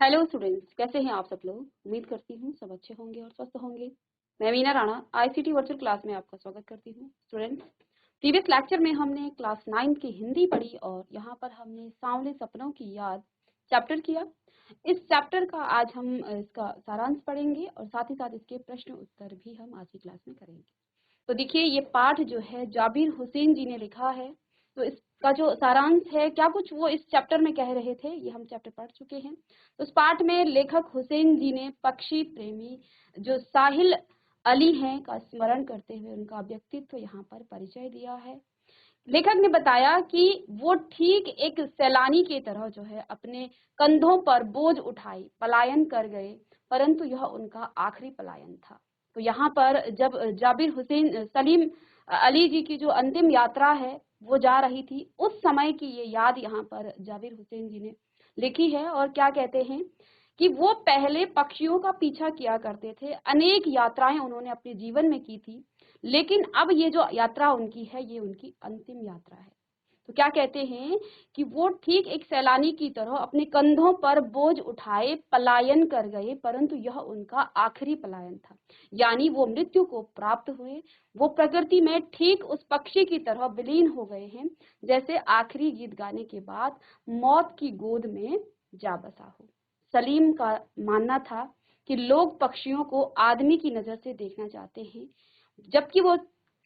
Hello students, कैसे हैं आप सब लोग। उम्मीद करती हूँ सब अच्छे होंगे और स्वस्थ होंगे। मैं Meena Rana ICT virtual class में आपका स्वागत करती हूँ। स्टूडेंट्स, प्रीवियस लेक्चर में हमने क्लास 9 की हिंदी पढ़ी और यहाँ पर हमने सांवले सपनों की याद चैप्टर किया। इस चैप्टर का आज हम इसका सारांश पढ़ेंगे और साथ ही साथ इसके प्रश्न उत्तर भी हम आज की क्लास में करेंगे। तो देखिए, ये पाठ जो है जाबिर हुसैन जी ने लिखा है। तो इसका जो सारांश है, क्या कुछ वो इस चैप्टर में कह रहे थे, ये हम चैप्टर पढ़ चुके हैं। तो इस पाठ में लेखक हुसैन जी ने पक्षी प्रेमी जो साहिल अली हैं का स्मरण करते हुए उनका व्यक्तित्व यहाँ पर परिचय दिया है। लेखक ने बताया कि वो ठीक एक सैलानी की तरह जो है अपने कंधों पर बोझ उठाई पलायन कर गए, परंतु यह उनका आखिरी पलायन था। तो यहाँ पर जब जाबिर हुसैन सलीम अली जी की जो अंतिम यात्रा है वो जा रही थी, उस समय की ये याद यहाँ पर जाबिर हुसैन जी ने लिखी है। और क्या कहते हैं कि वो पहले पक्षियों का पीछा किया करते थे, अनेक यात्राएं उन्होंने अपने जीवन में की थी, लेकिन अब ये जो यात्रा उनकी है ये उनकी अंतिम यात्रा है। तो क्या कहते हैं कि वो ठीक एक सैलानी की तरह अपने कंधों पर बोझ उठाए पलायन कर गए, परंतु यह उनका आखिरी पलायन था। यानी वो मृत्यु को प्राप्त हुए, वो प्रकृति में ठीक उस पक्षी की तरह विलीन हो गए हैं जैसे आखिरी गीत गाने के बाद मौत की गोद में जा बसा हो। सलीम का मानना था कि लोग पक्षियों को आदमी की नजर से देखना चाहते हैं, जबकि वो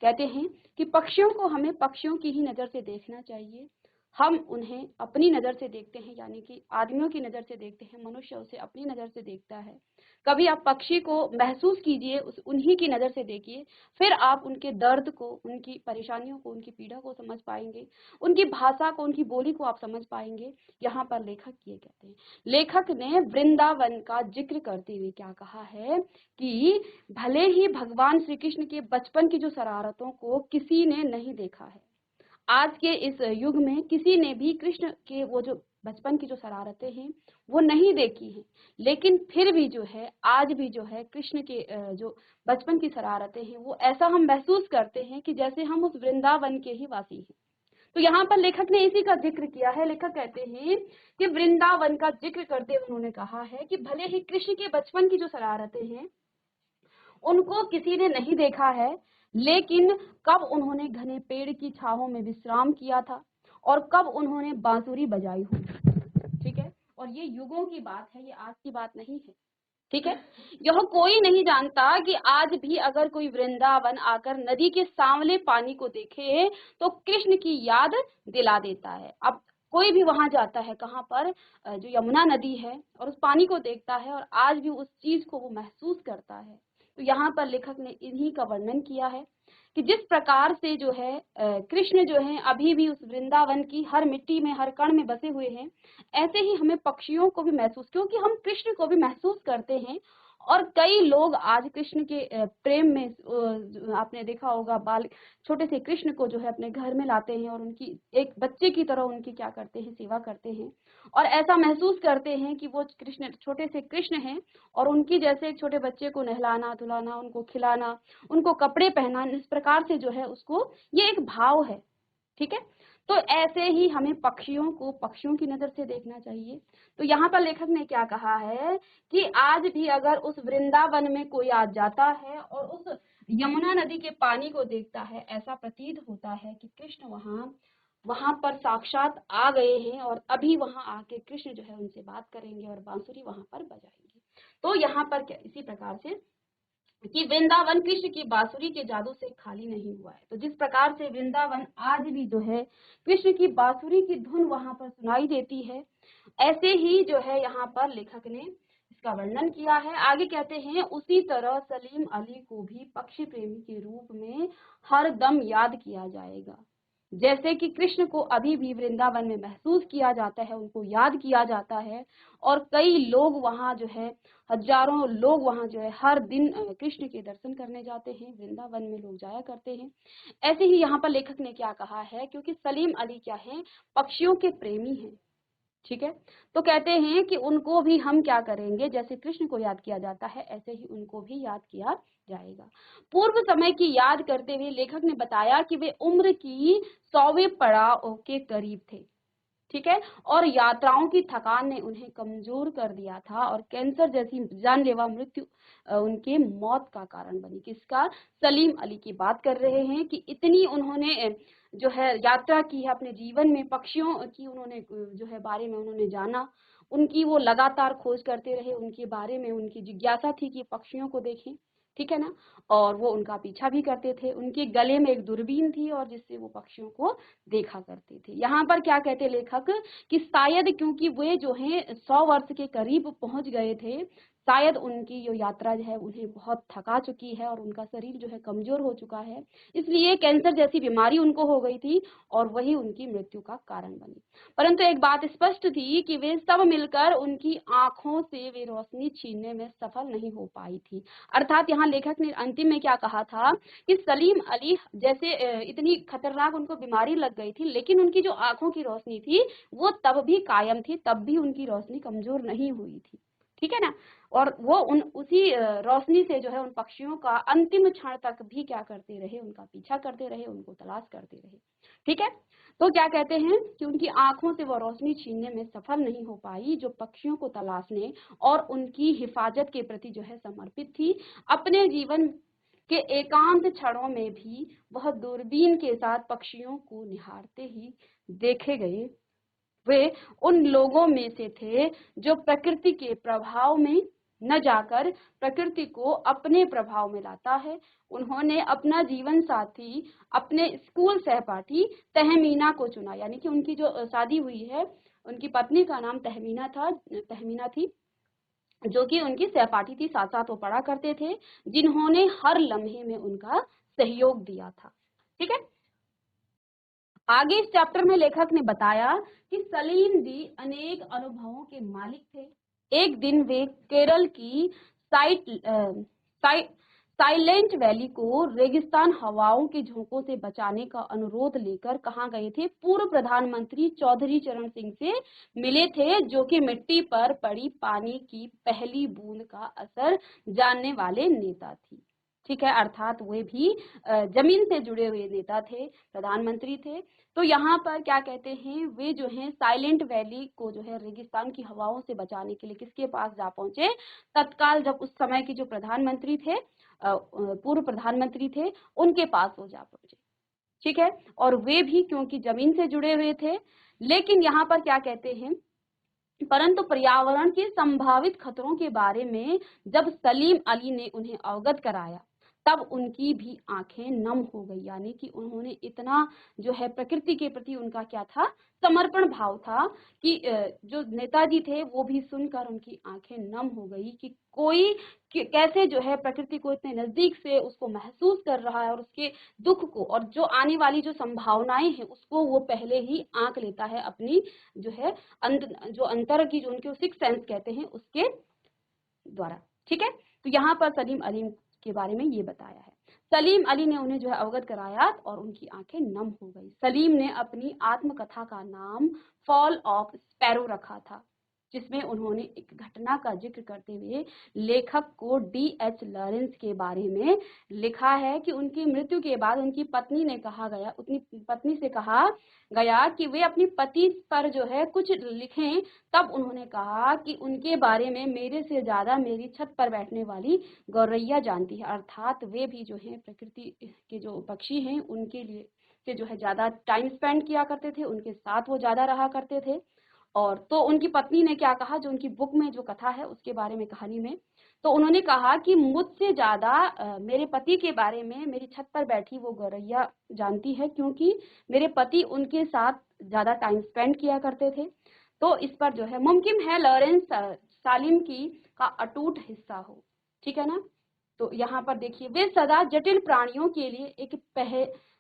कहते हैं कि पक्षियों को हमें पक्षियों की ही नजर से देखना चाहिए। हम उन्हें अपनी नजर से देखते हैं, यानी कि आदमियों की नजर से देखते हैं, मनुष्य उसे अपनी नजर से देखता है। कभी आप पक्षी को महसूस कीजिए, उस उन्हीं की नजर से देखिए, फिर आप उनके दर्द को, उनकी परेशानियों को, उनकी पीड़ा को समझ पाएंगे, उनकी भाषा को, उनकी बोली को आप समझ पाएंगे। यहाँ पर लेखक ये कहते हैं। लेखक ने वृंदावन का जिक्र करते हुए क्या कहा है कि भले ही भगवान श्री कृष्ण के बचपन की जो शरारतों को किसी ने नहीं देखा है, आज के इस युग में किसी ने भी कृष्ण के वो जो बचपन की जो शरारतें हैं वो नहीं देखी हैं, लेकिन फिर भी जो है आज भी जो है कृष्ण के जो बचपन की शरारतें हैं वो ऐसा हम महसूस करते हैं कि जैसे हम उस वृंदावन के ही वासी हैं। तो यहाँ पर लेखक ने इसी का जिक्र किया है। लेखक कहते हैं कि वृंदावन का जिक्र करते हुए उन्होंने कहा है कि भले ही कृष्ण के बचपन की जो शरारतें हैं उनको किसी ने नहीं देखा है, लेकिन कब उन्होंने घने पेड़ की छांव में विश्राम किया था और कब उन्होंने बांसुरी बजाई हो। ठीक है, और ये युगों की बात है, ये आज की बात नहीं है। ठीक है, यह कोई नहीं जानता कि आज भी अगर कोई वृंदावन आकर नदी के सांवले पानी को देखे तो कृष्ण की याद दिला देता है। अब कोई भी वहां जाता है, कहाँ पर, जो यमुना नदी है, और उस पानी को देखता है और आज भी उस चीज को वो महसूस करता है। तो यहाँ पर लेखक ने इन्हीं का वर्णन किया है कि जिस प्रकार से जो है कृष्ण जो है अभी भी उस वृंदावन की हर मिट्टी में, हर कण में बसे हुए हैं, ऐसे ही हमें पक्षियों को भी महसूस, क्योंकि हम कृष्ण को भी महसूस करते हैं। और कई लोग आज कृष्ण के प्रेम में, आपने देखा होगा, बाल छोटे से कृष्ण को जो है अपने घर में लाते हैं और उनकी एक बच्चे की तरह उनकी क्या करते हैं, सेवा करते हैं, और ऐसा महसूस करते हैं कि वो कृष्ण छोटे से कृष्ण हैं और उनकी जैसे एक छोटे बच्चे को नहलाना धुलाना, उनको खिलाना, उनको कपड़े पहनाना, इस प्रकार से जो है उसको, ये एक भाव है। ठीक है, तो ऐसे ही हमें पक्षियों को पक्षियों की नजर से देखना चाहिए। तो यहाँ पर लेखक ने क्या कहा है कि आज भी अगर उस वृंदावन में कोई आज जाता है और उस यमुना नदी के पानी को देखता है, ऐसा प्रतीत होता है कि कृष्ण वहां वहां पर साक्षात आ गए हैं और अभी वहां आके कृष्ण जो है उनसे बात करेंगे और बांसुरी वहां पर बजाएंगे। तो यहाँ पर क्या इसी प्रकार से कि वृंदावन कृष्ण की बांसुरी के जादू से खाली नहीं हुआ है। तो जिस प्रकार से वृंदावन आज भी जो है कृष्ण की बांसुरी की धुन वहां पर सुनाई देती है, ऐसे ही जो है यहाँ पर लेखक ने इसका वर्णन किया है। आगे कहते हैं, उसी तरह सलीम अली को भी पक्षी प्रेमी के रूप में हर दम याद किया जाएगा। जैसे कि कृष्ण को अभी भी वृंदावन में महसूस किया जाता है, उनको याद किया जाता है, और कई लोग वहां जो है, हजारों लोग वहां जो है हर दिन कृष्ण के दर्शन करने जाते हैं, वृंदावन में लोग जाया करते हैं। ऐसे ही यहाँ पर लेखक ने क्या कहा है, क्योंकि सलीम अली क्या है, पक्षियों के प्रेमी हैं। ठीक है, तो कहते हैं कि उनको भी हम क्या करेंगे, जैसे कृष्ण को याद किया जाता है ऐसे ही उनको भी याद किया जाएगा। पूर्व समय की याद करते हुए लेखक ने बताया कि वे उम्र की 100वें पड़ाव के करीब थे। ठीक है, और यात्राओं की थकान ने उन्हें कमजोर कर दिया था और कैंसर जैसी जानलेवा मृत्यु उनके मौत का कारण बनी। किसका? सलीम अली की बात कर रहे हैं कि इतनी उन्होंने जो है यात्रा की है अपने जीवन में, पक्षियों की उन्होंने जो है बारे में उन्होंने जाना, उनकी वो लगातार खोज करते रहे, उनके बारे में उनकी जिज्ञासा थी कि पक्षियों को देखें, ठीक है ना, और वो उनका पीछा भी करते थे। उनके गले में एक दूरबीन थी और जिससे वो पक्षियों को देखा करते थे। यहाँ पर क्या कहते लेखक कि शायद क्योंकि वे जो है 100 वर्ष के करीब पहुंच गए थे, शायद उनकी जो यात्रा जो है उन्हें बहुत थका चुकी है और उनका शरीर जो है कमजोर हो चुका है, इसलिए कैंसर जैसी बीमारी उनको हो गई थी और वही उनकी मृत्यु का कारण बनी। परंतु एक बात स्पष्ट थी कि वे सब मिलकर उनकी आंखों से वे रोशनी छीनने में सफल नहीं हो पाई थी। अर्थात यहाँ लेखक ने अंतिम में क्या कहा था कि सलीम अली जैसे इतनी खतरनाक उनको बीमारी लग गई थी, लेकिन उनकी जो आंखों की रोशनी थी वो तब भी कायम थी, तब भी उनकी रोशनी कमजोर नहीं हुई थी, ठीक है ना, और वो उसी रोशनी से जो है उन पक्षियों का अंतिम क्षण तक भी क्या करते रहे, उनका पीछा करते रहे, उनको तलाश करते रहे, ठीक है। तो क्या कहते हैं कि उनकी आंखों से वो रोशनी छीनने में सफल नहीं हो पाई जो पक्षियों को तलाशने और उनकी हिफाजत के प्रति जो है समर्पित थी। अपने जीवन के एकांत क्षणों में भी वह दूरबीन के साथ पक्षियों को निहारते ही देखे गए। वे उन लोगों में से थे जो प्रकृति के प्रभाव में न जाकर प्रकृति को अपने प्रभाव में लाता है। उन्होंने अपना जीवन साथी, अपने स्कूल सहपाठी तहमीना को चुना, यानी कि उनकी जो शादी हुई है, उनकी पत्नी का नाम तहमीना थी, जो कि उनकी सहपाठी थी, साथ साथ वो पढ़ा करते थे, जिन्होंने हर लम्हे में उनका सहयोग दिया था, ठीक है। आगे इस चैप्टर में लेखक ने बताया कि सलीम जी अनेक अनुभवों के मालिक थे। एक दिन वे केरल की साइट साइ, साइलेंट वैली को रेगिस्तान हवाओं के झोंकों से बचाने का अनुरोध लेकर कहाँ गए थे? पूर्व प्रधानमंत्री चौधरी चरण सिंह से मिले थे, जो कि मिट्टी पर पड़ी पानी की पहली बूंद का असर जानने वाले नेता थी, ठीक है, अर्थात वे भी जमीन से जुड़े हुए नेता थे, प्रधानमंत्री थे। तो यहाँ पर क्या कहते हैं, वे जो हैं साइलेंट वैली को जो है रेगिस्तान की हवाओं से बचाने के लिए किसके पास जा पहुंचे? तत्काल जब उस समय के जो प्रधानमंत्री थे, पूर्व प्रधानमंत्री थे, उनके पास वो जा पहुंचे, ठीक है, और वे भी क्योंकि जमीन से जुड़े हुए थे। लेकिन यहाँ पर क्या कहते हैं, परंतु पर्यावरण के संभावित खतरों के बारे में जब सलीम अली ने उन्हें अवगत कराया, तब उनकी भी आंखें नम हो गई, यानी कि उन्होंने इतना जो है प्रकृति के प्रति उनका क्या था, समर्पण भाव था कि जो नेताजी थे वो भी सुनकर उनकी आंखें नम हो गई कि कोई कैसे जो है प्रकृति को इतने नजदीक से उसको महसूस कर रहा है और उसके दुख को और जो आने वाली जो संभावनाएं हैं उसको वो पहले ही आंक लेता है अपनी जो है जो अंतर की जो उनके सिक्स सेंस कहते हैं उसके द्वारा, ठीक है। तो यहाँ पर सलीम अली के बारे में ये बताया है। सलीम अली ने उन्हें जो है अवगत कराया और उनकी आंखें नम हो गई। सलीम ने अपनी आत्मकथा का नाम फॉल ऑफ स्पैरो रखा था, जिसमें उन्होंने एक घटना का जिक्र करते हुए लेखक को D.H. लॉरेंस के बारे में लिखा है कि उनकी मृत्यु के बाद उनकी पत्नी से कहा गया कि वे अपनी पति पर जो है कुछ लिखें। तब उन्होंने कहा कि उनके बारे में मेरे से ज्यादा मेरी छत पर बैठने वाली गौरैया जानती है, अर्थात वे भी जो है प्रकृति के जो पक्षी हैं उनके लिए से जो है ज्यादा टाइम स्पेंड किया करते थे, उनके साथ वो ज्यादा रहा करते थे। और तो उनकी पत्नी ने क्या कहा, जो उनकी बुक में जो कथा है उसके बारे में, कहानी में, तो उन्होंने कहा कि मुझसे ज्यादा मेरे पति के बारे में मेरी छत पर बैठी वो गौरैया जानती है, क्योंकि मेरे पति उनके साथ ज्यादा टाइम स्पेंड किया करते थे। तो इस पर जो है मुमकिन है लॉरेंस सालिम की का अटूट हिस्सा हो, ठीक है ना। तो यहाँ पर देखिए, वे सदा जटिल प्राणियों के लिए एक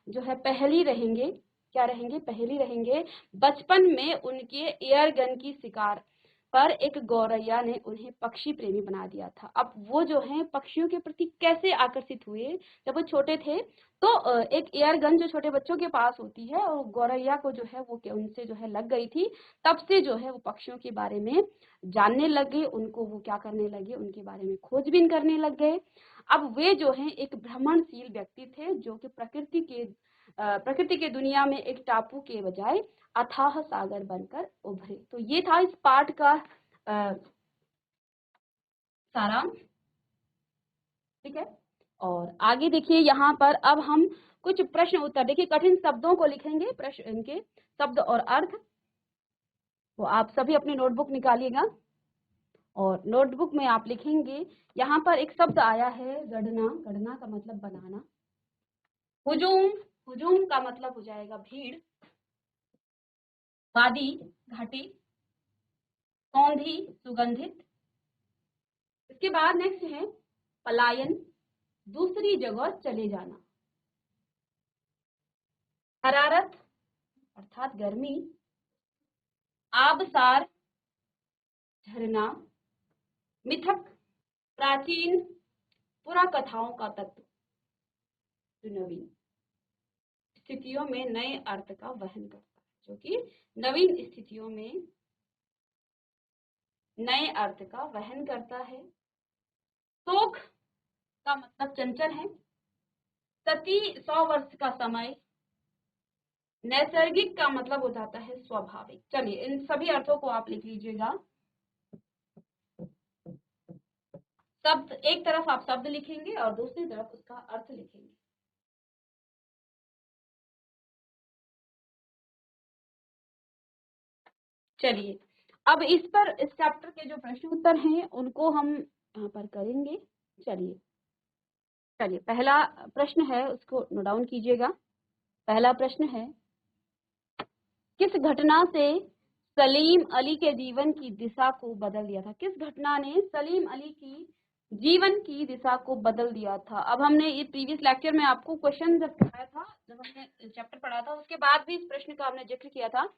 जो है पहेली रहेंगे, क्या रहेंगे, पहेली रहेंगे। बचपन में उनके एयर गन की शिकार पर एक गौरैया ने उन्हें पक्षी प्रेमी बना दिया था। अब वो जो है पक्षियों के प्रति कैसे आकर्षित हुए, जब वो छोटे थे तो एक एयर गन जो छोटे बच्चों के पास होती है और गौरैया को जो है वो उनसे जो है लग गई थी। तब से जो है वो पक्षियों के बारे में जानने लगे, उनको वो क्या करने लगे, उनके बारे में खोजबीन करने लग गए। अब वे जो है एक भ्रमणशील व्यक्ति थे जो कि प्रकृति के प्रकृति की दुनिया में एक टापू के बजाय अथाह सागर बनकर उभरे। तो ये था इस पाठ का सारांश। ठीक है, और आगे देखिए यहाँ पर अब हम कुछ प्रश्न उत्तर, देखिए कठिन शब्दों को लिखेंगे, प्रश्न इनके शब्द और अर्थ। तो आप सभी अपनी नोटबुक निकालिएगा और नोटबुक में आप लिखेंगे, यहाँ पर एक शब्द आया है गणना। गणना का मतलब बनाना। हुजूम, हुजूम का मतलब हो जाएगा भीड़। वादी, घाटी। सौंधी, सुगंधित। इसके बाद नेक्स्ट है पलायन, दूसरी जगह चले जाना। हरारत अर्थात गर्मी। आबसार, झरना। मिथक, प्राचीन पुराकथाओं का तत्व जो नवीन स्थितियों में नए अर्थ का वहन करता है, जो कि नवीन स्थितियों में नए अर्थ का वहन करता है। शोक का मतलब चंचल है। सती 100 वर्ष का समय। नैसर्गिक का मतलब हो जाता है स्वाभाविक। चलिए इन सभी अर्थों को आप लिख लीजिएगा। शब्द एक तरफ आप शब्द लिखेंगे और दूसरी तरफ उसका अर्थ लिखेंगे। चलिए अब इस पर, इस चैप्टर के जो प्रश्न उत्तर हैं उनको हम यहाँ पर करेंगे। चलिए चलिए पहला प्रश्न है, उसको नोट डाउन कीजिएगा। पहला प्रश्न है, किस घटना से सलीम अली के जीवन की दिशा को बदल दिया था? किस घटना ने सलीम अली की जीवन की दिशा को बदल दिया था? अब हमने ये प्रीवियस लेक्चर में आपको क्वेश्चन जब पढ़ाया था, जब हमने चैप्टर पढ़ा था, उसके बाद भी इस प्रश्न का हमने जिक्र किया था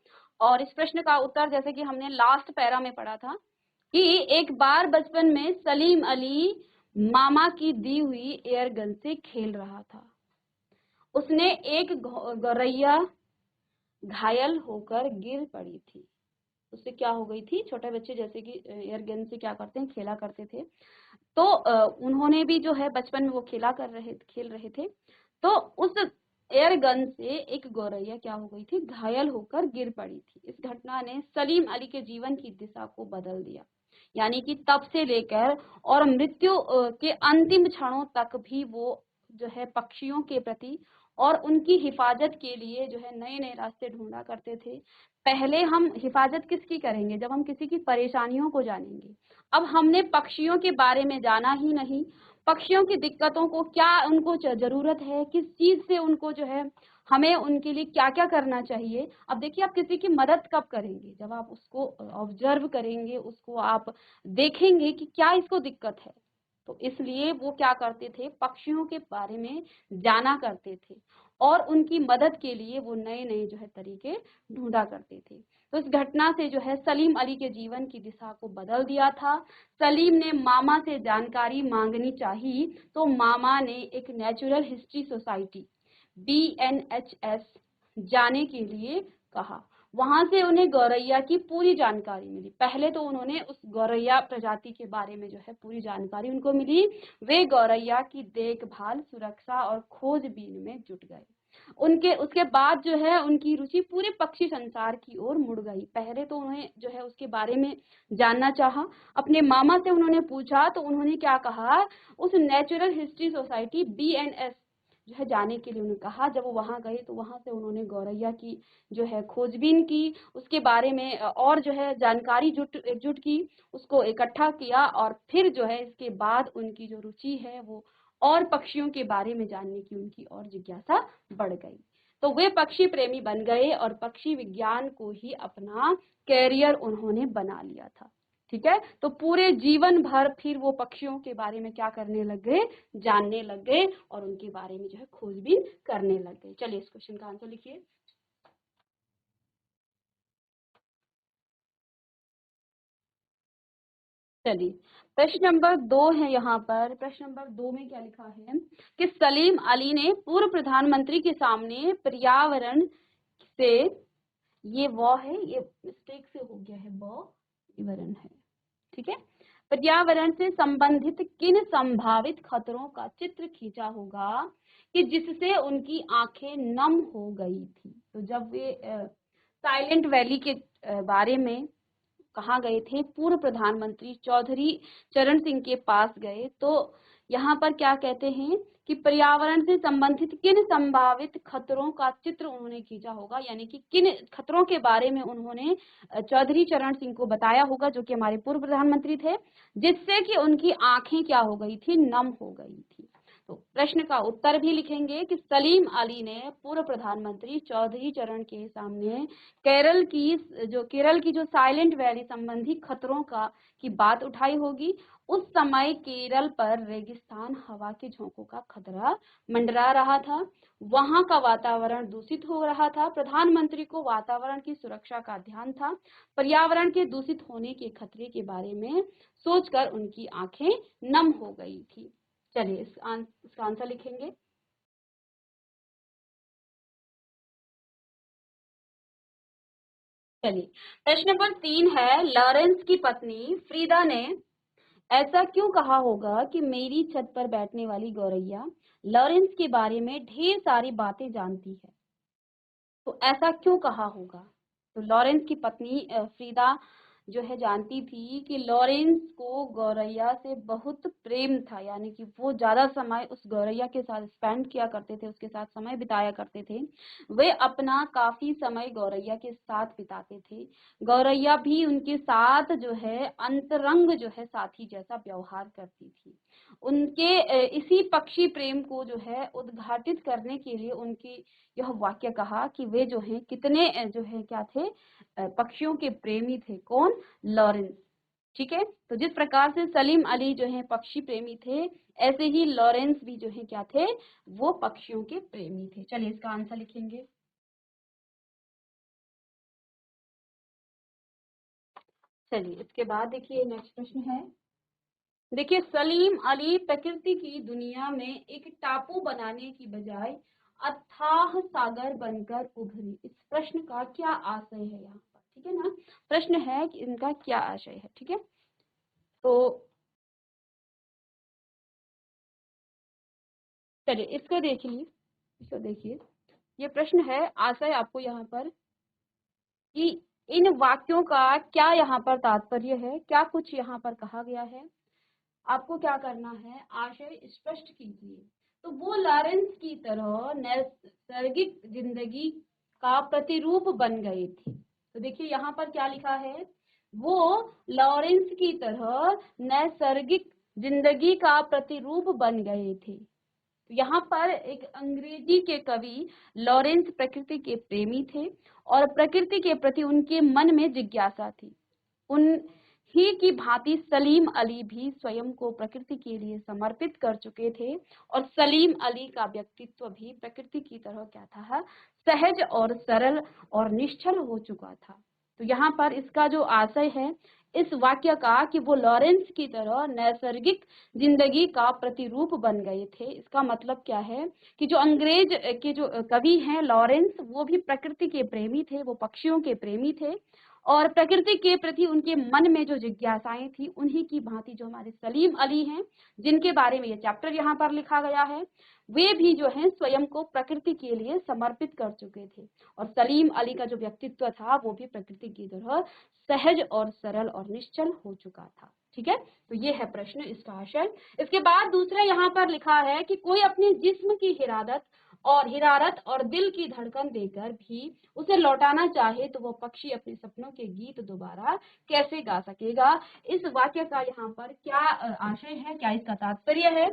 और इस प्रश्न का उत्तर जैसे कि हमने लास्ट पैरा में पढ़ा था कि एक बार बचपन में सलीम अली मामा की दी हुई एयर गन से खेल रहा था। उसने एक गौरैया घायल होकर गिर पड़ी थी। उससे क्या हो गई थी? छोटे बच्चे जैसे कि एयर गन से क्या करते हैं, खेला करते थे। तो उन्होंने भी जो है बचपन में वो खेल रहे थे। तो उस एयर गन से एक गौरैया क्या हो गई थी? घायल होकर गिर पड़ी थी। इस घटना ने सलीम अली के जीवन की दिशा को बदल दिया। यानी कि तब से लेकर और मृत्यु के अंतिम क्षणों तक भी वो जो है पक्षियों के प्रति और उनकी हिफाजत के लिए जो है नए नए रास्ते ढूंढा करते थे। पहले हम हिफाजत किसकी करेंगे? जब हम किसी की परेशानियों को जानेंगे। अब हमने पक्षियों के बारे में जाना ही नहीं, पक्षियों की दिक्कतों को, क्या उनको जरूरत है, किस चीज से उनको जो है हमें उनके लिए क्या क्या करना चाहिए। अब देखिए आप किसी की मदद कब करेंगे? जब आप उसको ऑब्जर्व करेंगे, उसको आप देखेंगे कि क्या इसको दिक्कत है। तो इसलिए वो क्या करते थे? पक्षियों के बारे में जाना करते थे और उनकी मदद के लिए वो नए नए जो है तरीके ढूंढा करते थे। तो इस घटना से जो है सलीम अली के जीवन की दिशा को बदल दिया था। सलीम ने मामा से जानकारी मांगनी चाहिए, तो मामा ने एक नेचुरल हिस्ट्री सोसाइटी BNHS जाने के लिए कहा। वहां से उन्हें गौरैया की पूरी जानकारी मिली। पहले तो उन्होंने उस गौरैया प्रजाति के बारे में जो है पूरी जानकारी उनको मिली। वे गौरैया की देखभाल, सुरक्षा और खोजबीन में जुट गए। उनके उसके बाद जो है उनकी रुचि पूरे पक्षी संसार की ओर मुड़ गई। पहले तो उन्हें जो है उसके बारे में जानना चाहा। अपने मामा से उन्होंने पूछा तो उन्होंने क्या कहा? उस नेचुरल हिस्ट्री सोसाइटी BNS जो है जाने के लिए उन्होंने कहा। जब वो वहां गए तो वहां से उन्होंने गौरैया की जो है खोजबीन की, उसके बारे में और जो है जानकारी एकजुट की, उसको इकट्ठा किया और फिर जो है इसके बाद उनकी जो रुचि है वो और पक्षियों के बारे में जानने की उनकी और जिज्ञासा बढ़ गई। तो वे पक्षी प्रेमी बन गए और पक्षी विज्ञान को ही अपना कैरियर उन्होंने बना लिया था। ठीक है, तो पूरे जीवन भर फिर वो पक्षियों के बारे में क्या करने लग गए? जानने लग गए और उनके बारे में जो है खोजबीन करने लग गए। चलिए इस क्वेश्चन का आंसर लिखिए। चलिए प्रश्न नंबर 2 है यहाँ पर। प्रश्न नंबर 2 में क्या लिखा है कि सलीम अली ने पूर्व प्रधानमंत्री के सामने पर्यावरण से, ये वो है, ये मिस्टेक से हो गया है, वो वरण है। ठीक है, पर्यावरण से संबंधित किन संभावित खतरों का चित्र खींचा होगा कि जिससे उनकी आंखें नम हो गई थी। तो जब वे साइलेंट वैली के बारे में कहाँ गए थे, पूर्व प्रधानमंत्री चौधरी चरण सिंह के पास गए, तो यहाँ पर क्या कहते हैं कि पर्यावरण से संबंधित किन संभावित खतरों का चित्र उन्होंने खींचा होगा, यानी कि किन खतरों के बारे में उन्होंने चौधरी चरण सिंह को बताया होगा, जो कि हमारे पूर्व प्रधानमंत्री थे, जिससे कि उनकी आंखें क्या हो गई थी, नम हो गई थी। तो प्रश्न का उत्तर भी लिखेंगे कि सलीम अली ने पूर्व प्रधानमंत्री चौधरी चरण के सामने केरल की जो साइलेंट वैली संबंधी खतरों की बात उठाई होगी। उस समय केरल पर रेगिस्तान हवा के झोंकों का खतरा मंडरा रहा था, वहां का वातावरण दूषित हो रहा था। प्रधानमंत्री को वातावरण की सुरक्षा का ध्यान था। पर्यावरण के दूषित होने के खतरे के बारे में सोचकर उनकी आंखें नम हो गई थी। चलिए इसका आंसर लिखेंगे। चलिए प्रश्न नंबर 3 है, लॉरेंस की पत्नी फ्रीदा ने ऐसा क्यों कहा होगा कि मेरी छत पर बैठने वाली गौरैया लॉरेंस के बारे में ढेर सारी बातें जानती है। तो ऐसा क्यों कहा होगा? तो लॉरेंस की पत्नी फ्रीदा जो है जानती थी कि लॉरेंस को गौरैया से बहुत प्रेम था, यानी कि वो ज्यादा समय उस गौरैया के साथ स्पेंड किया करते थे, उसके साथ समय बिताया करते थे। वे अपना काफी समय गौरैया के साथ बिताते थे। गौरैया भी उनके साथ जो है अंतरंग जो है साथी जैसा व्यवहार करती थी। उनके इसी पक्षी प्रेम को जो है उद्घाटित करने के लिए उनकी यह वाक्य कहा कि वे जो है कितने जो है क्या थे, पक्षियों के प्रेमी थे। कौन? लॉरेंस। ठीक है, तो जिस प्रकार से सलीम अली जो है पक्षी प्रेमी थे, ऐसे ही लॉरेंस भी जो है क्या थे, वो पक्षियों के प्रेमी थे। चलिए इसका आंसर लिखेंगे। चलिए इसके बाद देखिए नेक्स्ट प्रश्न है। देखिए सलीम अली प्रकृति की दुनिया में एक टापू बनाने की बजाय अथाह सागर बनकर उभरी। इस प्रश्न का क्या आशय है यहाँ पर? ठीक है ना, प्रश्न है कि इनका क्या आशय है। ठीक है, तो चलिए इसको देखिए, ये प्रश्न है, आशय आपको यहाँ पर कि इन वाक्यों का क्या यहाँ पर तात्पर्य है, क्या कुछ यहाँ पर कहा गया है, आपको क्या करना है, आशय स्पष्ट कीजिए। तो वो लॉरेंस की तरह नैसर्गिक जिंदगी का प्रतिरूप बन गए थे। तो देखिए यहाँ पर क्या लिखा है, वो लॉरेंस की तरह नैसर्गिक जिंदगी का प्रतिरूप बन गए थे। तो यहाँ पर एक अंग्रेजी के कवि लॉरेंस प्रकृति के प्रेमी थे और प्रकृति के प्रति उनके मन में जिज्ञासा थी। उन ही की भांति सलीम अली भी स्वयं को प्रकृति के लिए समर्पित कर चुके थे और सलीम अली का व्यक्तित्व भी प्रकृति की तरह क्या था, सहज और सरल और निश्चल हो चुका था। तो यहाँ पर इसका जो आशय है इस वाक्य का कि वो लॉरेंस की तरह नैसर्गिक जिंदगी का प्रतिरूप बन गए थे, इसका मतलब क्या है कि जो अंग्रेज के जो कवि हैं लॉरेंस, वो भी प्रकृति के प्रेमी थे, वो पक्षियों के प्रेमी थे और प्रकृति के प्रति उनके मन में जो जिज्ञासाएं थी, उन्हीं की भांति जो हमारे सलीम अली हैं, जिनके बारे में ये चैप्टर यहाँ पर लिखा गया है, वे भी जो है स्वयं को प्रकृति के लिए समर्पित कर चुके थे और सलीम अली का जो व्यक्तित्व था वो भी प्रकृति की तरह सहज और सरल और निश्चल हो चुका था। ठीक है, तो ये है प्रश्न, इसका आशय। इसके बाद दूसरा यहाँ पर लिखा है कि कोई अपने जिस्म की हिरारत और दिल की धड़कन देकर भी उसे लौटाना चाहे तो वो पक्षी अपने सपनों के गीत दोबारा कैसे गा सकेगा। इस वाक्य का यहाँ पर क्या आशय है, क्या इसका तात्पर्य है?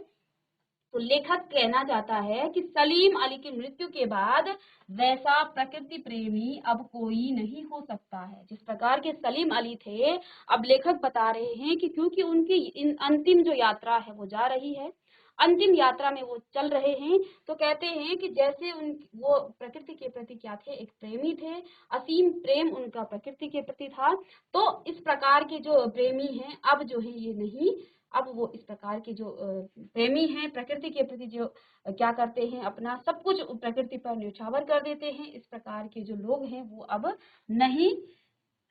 तो लेखक कहना चाहता है कि सलीम अली की मृत्यु के बाद वैसा प्रकृति प्रेमी अब कोई नहीं हो सकता है जिस प्रकार के सलीम अली थे। अब लेखक बता रहे हैं कि क्योंकि उनकी अंतिम जो यात्रा है वो जा रही है, अंतिम यात्रा में वो चल रहे हैं, तो कहते हैं कि जैसे वो प्रकृति के प्रति क्या थे, एक प्रेमी थे, असीम प्रेम उनका प्रकृति के प्रति था। तो इस प्रकार के जो प्रेमी हैं अब जो है ये नहीं, अब वो इस प्रकार के जो प्रेमी हैं प्रकृति के प्रति, जो क्या करते हैं, अपना सब कुछ प्रकृति पर न्यौछावर कर देते हैं, इस प्रकार के जो लोग हैं वो अब नहीं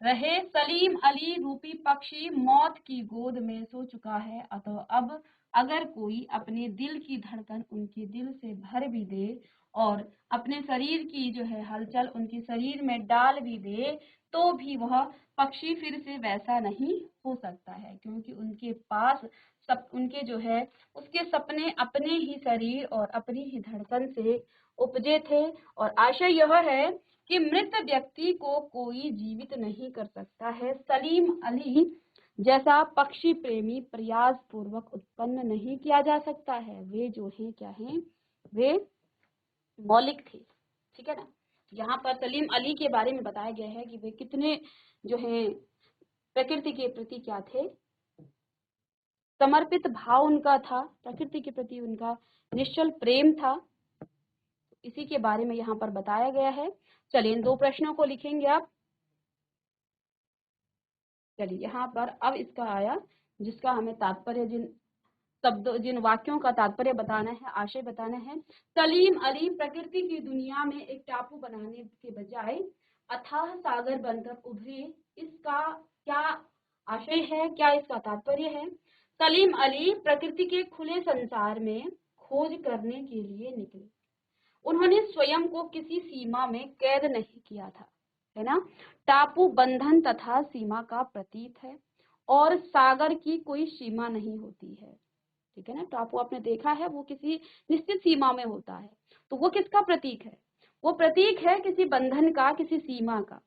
रहे सलीम अली रूपी पक्षी मौत की गोद में सो चुका है, अतः अब अगर कोई अपने दिल की धड़कन उनके दिल से भर भी दे और अपने शरीर की जो है हलचल उनके शरीर में डाल भी दे, तो भी वह पक्षी फिर से वैसा नहीं हो सकता है, क्योंकि उनके पास सब उनके जो है उसके सपने अपने ही शरीर और अपनी ही धड़कन से उपजे थे। और आशय यह है कि मृत व्यक्ति को कोई जीवित नहीं कर सकता है। सलीम अली जैसा पक्षी प्रेमी प्रयास पूर्वक उत्पन्न नहीं किया जा सकता है। वे जो हैं क्या हैं, वे मौलिक थे। ठीक है ना। यहाँ पर सलीम अली के बारे में बताया गया है कि वे कितने जो हैं प्रकृति के प्रति क्या थे, समर्पित भाव उनका था, प्रकृति के प्रति उनका निश्चल प्रेम था। इसी के बारे में यहाँ पर बताया गया है। चलिए इन दो प्रश्नों को लिखेंगे आप। चलिए यहाँ पर अब इसका आया जिसका हमें तात्पर्य जिन वाक्यों का तात्पर्य बताना है, आशय बताना है। सलीम अली प्रकृति की दुनिया में एक टापू बनाने के बजाय अथाह सागर बनकर उभरे, इसका क्या आशय है, क्या इसका तात्पर्य है? सलीम अली प्रकृति के खुले संसार में खोज करने के लिए निकले। उन्होंने स्वयं को किसी सीमा में कैद नहीं किया था, है ना। टापू बंधन तथा सीमा का प्रतीक है और सागर की कोई सीमा नहीं होती है। ठीक है ना। टापू आपने देखा है वो किसी निश्चित सीमा में होता है, तो वो किसका प्रतीक है? वो प्रतीक है किसी बंधन का, किसी सीमा का।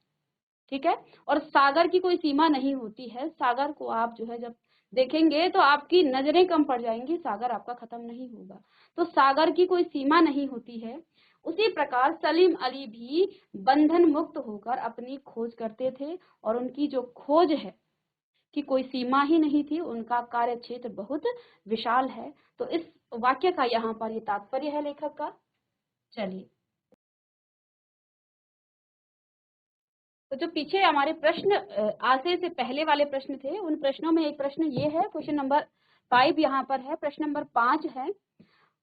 ठीक है। और सागर की कोई सीमा नहीं होती है। सागर को आप जो है जब देखेंगे तो आपकी नजरें कम पड़ जाएंगी, सागर आपका खत्म नहीं होगा। तो सागर की कोई सीमा नहीं होती है। उसी प्रकार सलीम अली भी बंधन मुक्त होकर अपनी खोज करते थे और उनकी जो खोज है कि कोई सीमा ही नहीं थी, उनका कार्य क्षेत्र बहुत विशाल है। तो इस वाक्य का यहाँ पर ये तात्पर्य है लेखक का। चलिए तो जो पीछे हमारे प्रश्न आशय से पहले वाले प्रश्न थे, उन प्रश्नों में एक प्रश्न ये है, क्वेश्चन नंबर 5 यहाँ पर है, प्रश्न नंबर 5 है।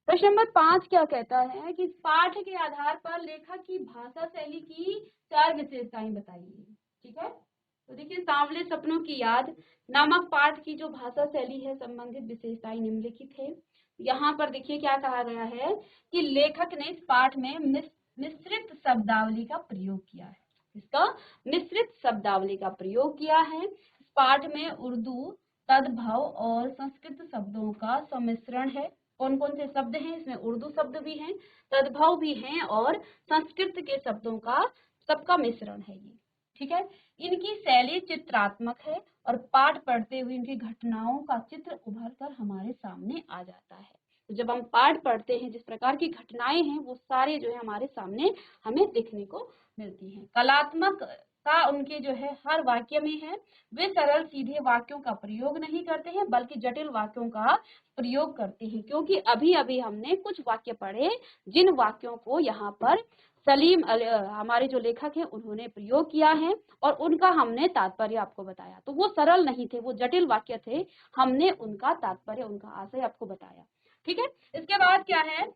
प्रश्न नंबर 5 क्या कहता है कि पाठ के आधार पर लेखक की भाषा शैली की 4 विशेषताएं बताइए। ठीक है। तो देखिए सांवले सपनों की याद नामक पाठ की जो भाषा शैली है, संबंधित विशेषताएं निम्नलिखित है। यहाँ पर देखिए क्या कहा गया है कि लेखक ने इस पाठ में मिश्रित शब्दावली का प्रयोग किया है। इसका मिश्रित शब्दावली का प्रयोग किया है। इस पाठ में उर्दू, तद्भव और संस्कृत शब्दों का सम्मिश्रण है। कौन कौन से शब्द हैं इसमें? उर्दू शब्द भी हैं, तद्भव भी हैं और संस्कृत के शब्दों का सबका मिश्रण है ये। ठीक है। इनकी शैली चित्रात्मक है और पाठ पढ़ते हुए इनकी घटनाओं का चित्र उभर कर हमारे सामने आ जाता है। तो जब हम पाठ पढ़ते हैं, जिस प्रकार की घटनाएं हैं वो सारे जो है हमारे सामने हमें देखने को मिलती हैं। कलात्मक का उनके जो है हर वाक्य में है। वे सरल सीधे वाक्यों का प्रयोग नहीं करते हैं बल्कि जटिल वाक्यों का प्रयोग करते हैं, क्योंकि अभी अभी हमने कुछ वाक्य पढ़े जिन वाक्यों को यहाँ पर हमारे जो लेखक हैं उन्होंने प्रयोग किया है और उनका हमने तात्पर्य आपको बताया। तो वो सरल नहीं थे, वो जटिल वाक्य थे, हमने उनका तात्पर्य, उनका आशय आपको बताया। ठीक है। इसके बाद क्या है,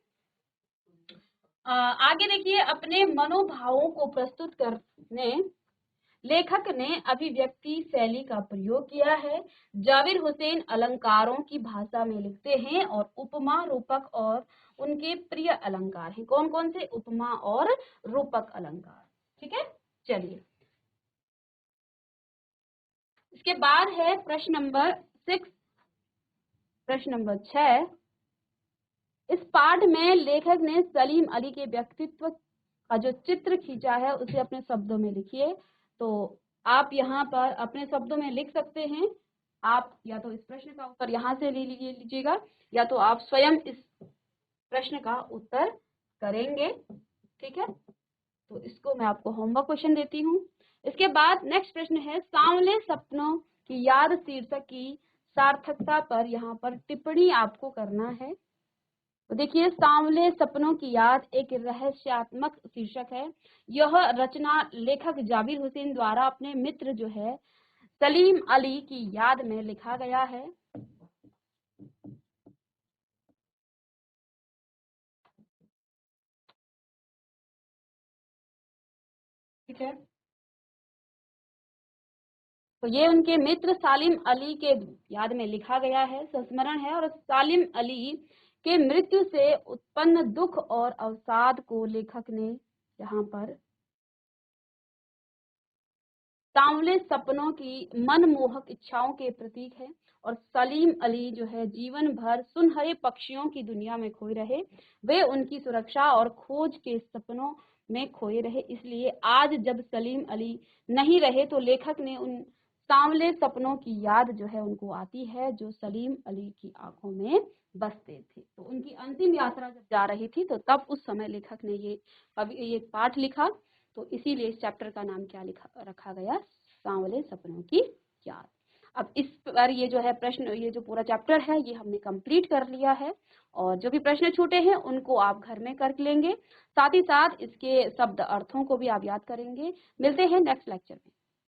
आगे देखिए, अपने मनोभावों को प्रस्तुत करने लेखक ने अभिव्यक्ति शैली का प्रयोग किया है। जाविर हुसैन अलंकारों की भाषा में लिखते हैं और उपमा, रूपक और उनके प्रिय अलंकार हैं। कौन कौन से? उपमा और रूपक अलंकार। ठीक है। चलिए इसके बाद है प्रश्न नंबर 6, प्रश्न नंबर 6। इस पाठ में लेखक ने सलीम अली के व्यक्तित्व का जो चित्र खींचा है उसे अपने शब्दों में लिखिए। तो आप यहाँ पर अपने शब्दों में लिख सकते हैं। आप या तो इस प्रश्न का उत्तर यहाँ से ले लीजिएगा या तो आप स्वयं इस प्रश्न का उत्तर करेंगे। ठीक है। तो इसको मैं आपको होमवर्क क्वेश्चन देती हूँ। इसके बाद नेक्स्ट प्रश्न है, सांवले सपनों की याद शीर्षक की सार्थकता पर यहाँ पर टिप्पणी आपको करना है। तो देखिए, सांवले सपनों की याद एक रहस्यात्मक शीर्षक है। यह रचना लेखक जाबिर हुसैन द्वारा अपने मित्र जो है सलीम अली की याद में लिखा गया है। ठीक है। तो ये उनके मित्र सालिम अली के याद में लिखा गया है, संस्मरण है। और सालिम अली के मृत्यु से उत्पन्न दुख और अवसाद को लेखक ने यहाँ पर सांवले सपनों की मनमोहक इच्छाओं के प्रतीक है। और सलीम अली जो है जीवन भर सुनहरे पक्षियों की दुनिया में खोए रहे, वे उनकी सुरक्षा और खोज के सपनों में खोए रहे। इसलिए आज जब सलीम अली नहीं रहे तो लेखक ने उन सांवले सपनों की याद जो है उनको आती है, जो सलीम अली की आंखों में बसते थे। तो उनकी अंतिम यात्रा जब जा रही थी तो तब उस समय लेखक ने ये पाठ लिखा। तो इसीलिए इस चैप्टर का नाम क्या रखा गया, सांवले सपनों की याद। अब इस पर ये जो है प्रश्न, ये जो पूरा चैप्टर है ये हमने कंप्लीट कर लिया है, और जो भी प्रश्न छूटे हैं उनको आप घर में कर लेंगे, साथ ही साथ इसके शब्द अर्थों को भी आप याद करेंगे। मिलते हैं नेक्स्ट लेक्चर में।